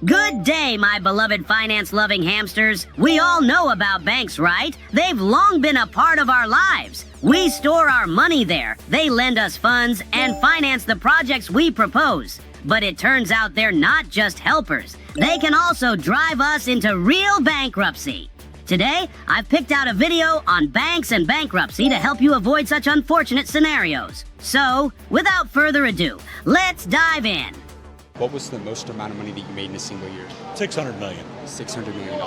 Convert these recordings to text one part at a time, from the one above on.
Good day, my beloved finance-loving hamsters. We all know about banks, right? They've long been a part of our lives. We store our money there. They lend us funds and finance the projects we propose. But it turns out they're not just helpers. They can also drive us into real bankruptcy. Today, I've picked out a video on banks and bankruptcy to help you avoid such unfortunate scenarios. So, without further ado, let's dive in. What was the most amount of money that you made in a single year? $600 million. $600 million.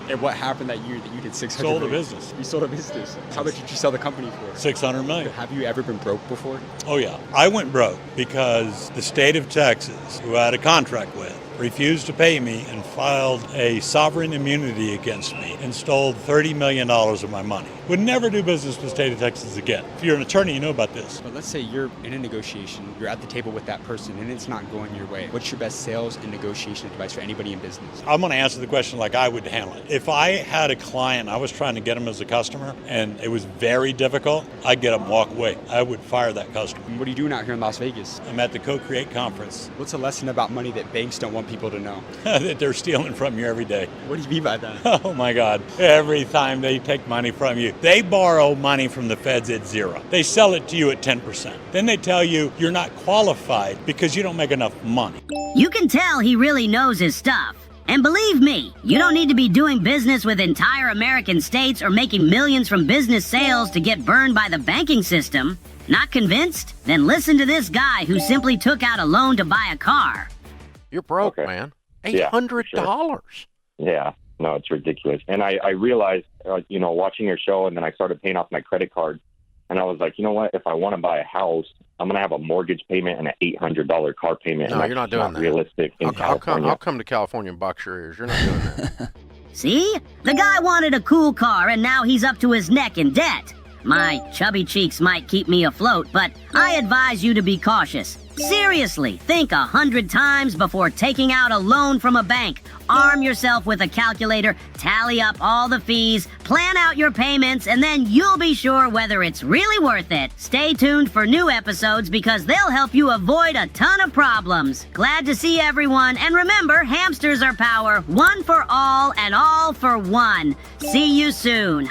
And what happened that year that you did $600 Sold a million? business. You sold a business. How much did you sell the company for? $600 million. Have you ever been broke before? Oh yeah. I went broke because the state of Texas, who I had a contract with, refused to pay me and filed a sovereign immunity against me and stole $30 million of my money. Would never do business with the state of Texas again. If you're an attorney, you know about this. But let's say you're in a negotiation, you're at the table with that person, and it's not going your way. What's your best sales and negotiation advice for anybody in business? I'm going to answer the question like I would handle it. If I had a client, I was trying to get him as a customer, and it was very difficult, I'd get him walk away. I would fire that customer. What are you doing out here in Las Vegas? I'm at the Co-Create conference. What's a lesson about money that banks don't want people to know? That they're stealing from you every day. What do you mean by that? Oh my God. Every time they take money from you, they borrow money from the feds at zero. They sell it to you at 10%. Then they tell you you're not qualified because you don't make enough money. You can tell he really knows his stuff. And believe me, you don't need to be doing business with entire American states or making millions from business sales to get burned by the banking system. Not convinced? Then listen to this guy who simply took out a loan to buy a car. You're broke, man. $800. Sure. Yeah, no, it's ridiculous. And I realized, watching your show, and then I started paying off my credit card. And I was like, you know what? If I want to buy a house, I'm going to have a mortgage payment and an $800 car payment. No, and you're not doing that. Realistic in California. I'll come to California and box your ears. You're not doing that. See? The guy wanted a cool car, and now he's up to his neck in debt. My chubby cheeks might keep me afloat, but I advise you to be cautious. Seriously, think 100 times before taking out a loan from a bank. Arm yourself with a calculator, tally up all the fees, plan out your payments, and then you'll be sure whether it's really worth it. Stay tuned for new episodes because they'll help you avoid a ton of problems. Glad to see everyone, and remember, hamsters are power, one for all and all for one. See you soon.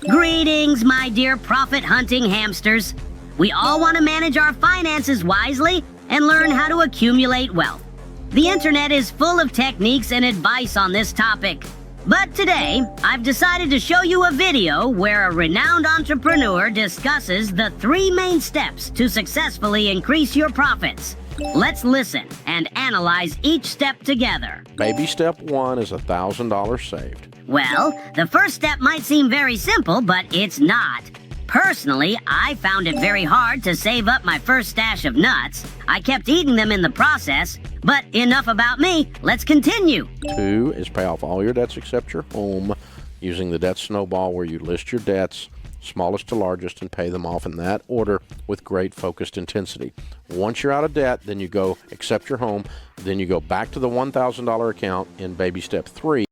Greetings, my dear profit-hunting hamsters. We all want to manage our finances wisely and learn how to accumulate wealth. The internet is full of techniques and advice on this topic. But today, I've decided to show you a video where a renowned entrepreneur discusses the 3 main steps to successfully increase your profits. Let's listen and analyze each step together. Baby step 1 is $1,000 saved. Well, the first step might seem very simple, but it's not. Personally, I found it very hard to save up my first stash of nuts. I kept eating them in the process, but enough about me. Let's continue. 2 is pay off all your debts except your home using the debt snowball where you list your debts, smallest to largest, and pay them off in that order with great focused intensity. Once you're out of debt, then you go accept your home, then you go back to the $1,000 account in baby step 3.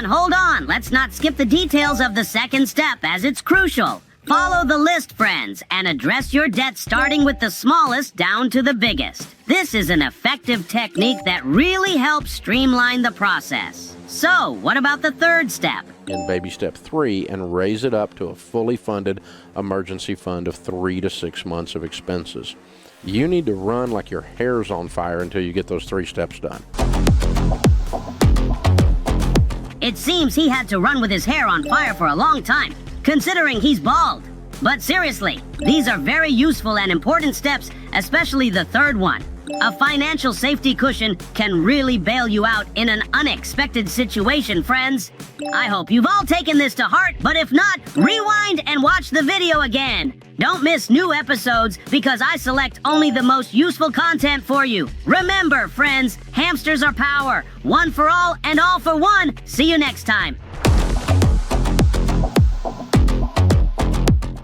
Hold on. Let's not skip the details of the second step as it's crucial. Follow the list, friends, and address your debt starting with the smallest down to the biggest. This is an effective technique that really helps streamline the process. So, what about the third step? In baby step 3 and raise it up to a fully funded emergency fund of 3 to 6 months of expenses. You need to run like your hair's on fire until you get those 3 steps done. It seems he had to run with his hair on fire for a long time, considering he's bald. But seriously, these are very useful and important steps, especially the third one. A financial safety cushion can really bail you out in an unexpected situation, friends. I hope you've all taken this to heart, but if not, rewind and watch the video again. Don't miss new episodes because I select only the most useful content for you. Remember, friends, hamsters are power. One for all and all for one. See you next time.